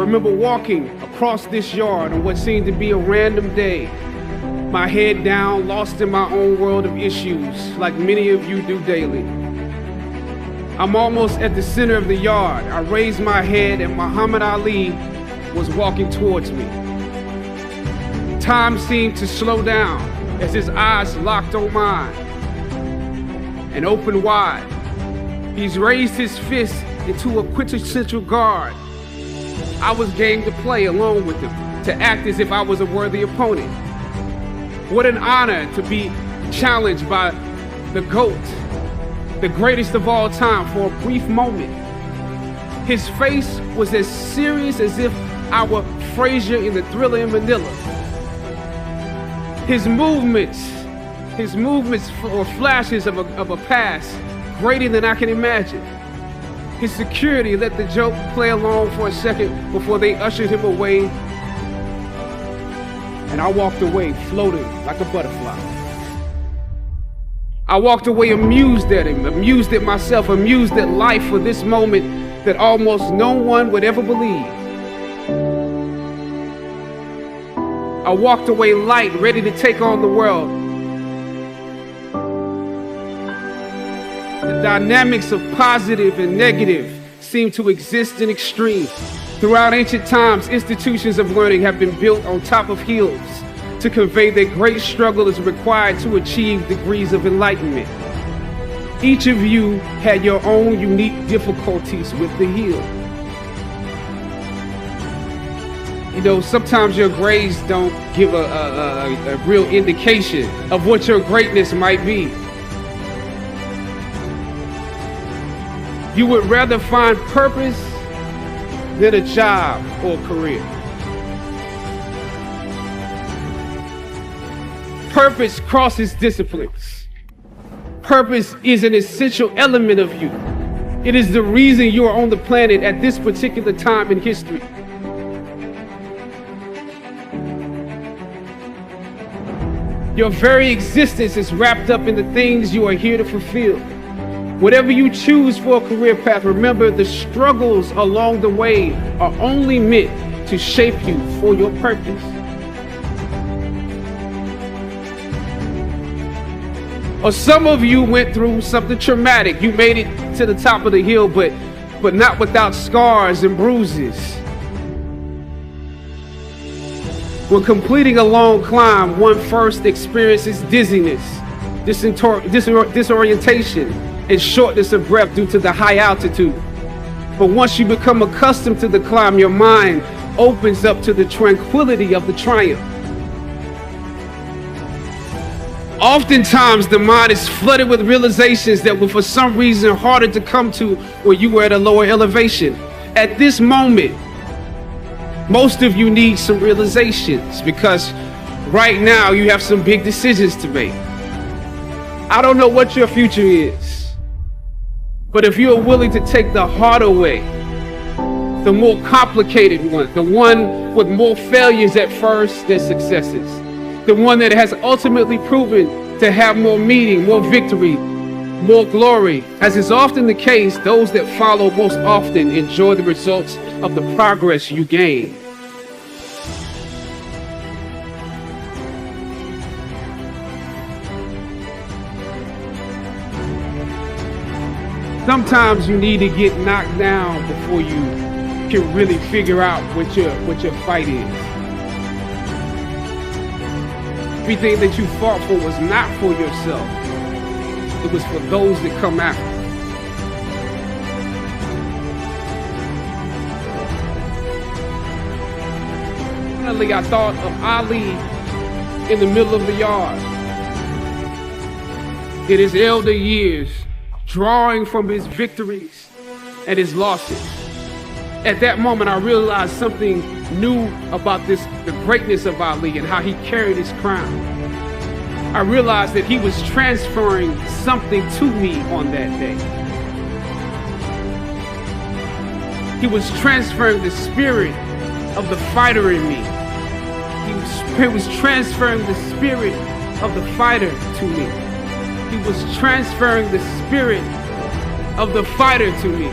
remember walking across this yard on what seemed to be a random day, my head down, lost in my own world of issues, like many of you do daily. I'm almost at the center of the yard. I raised my head and Muhammad Ali was walking towards me. Time seemed to slow down as his eyes locked on mine and opened wide. He's raised his fist into a quintessential guard. I was game to play along with him, to act as if I was a worthy opponent. What an honor to be challenged by the GOAT, the greatest of all time, for a brief moment. His face was as serious as if I were Frazier in the Thriller in Manila. His movements were flashes of a past greater than I can imagine. His security let the joke play along for a second before they ushered him away. And I walked away floating like a butterfly. I walked away amused at him, amused at myself, amused at life for this moment that almost no one would ever believe. I walked away light, ready to take on the world. The dynamics of positive and negative seem to exist in extremes. Throughout ancient times, institutions of learning have been built on top of hills to convey that great struggle is required to achieve degrees of enlightenment. Each of you had your own unique difficulties with the hill. You know, sometimes your grades don't give a real indication of what your greatness might be. You would rather find purpose than a job or career. Purpose crosses disciplines. Purpose is an essential element of you. It is the reason you are on the planet at this particular time in history. Your very existence is wrapped up in the things you are here to fulfill. Whatever you choose for a career path, remember the struggles along the way are only meant to shape you for your purpose. Or some of you went through something traumatic. You made it to the top of the hill, but not without scars and bruises. When completing a long climb, one first experiences dizziness, disorientation, and shortness of breath due to the high altitude. But once you become accustomed to the climb, your mind opens up to the tranquility of the triumph. Oftentimes, the mind is flooded with realizations that were for some reason harder to come to when you were at a lower elevation. At this moment, most of you need some realizations because right now you have some big decisions to make. I don't know what your future is. But if you are willing to take the harder way, the more complicated one, the one with more failures at first than successes, the one that has ultimately proven to have more meaning, more victory, more glory, as is often the case, those that follow most often enjoy the results of the progress you gain. Sometimes you need to get knocked down before you can really figure out what your fight is. Everything that you fought for was not for yourself. It was for those that come after. Finally, I thought of Ali in the middle of the yard. In his elder years, drawing from his victories and his losses. At that moment, I realized something new about the greatness of Ali and how he carried his crown. I realized that he was transferring something to me on that day. He was transferring the spirit of the fighter in me. He was transferring the spirit of the fighter to me. He was transferring the spirit of the fighter to me.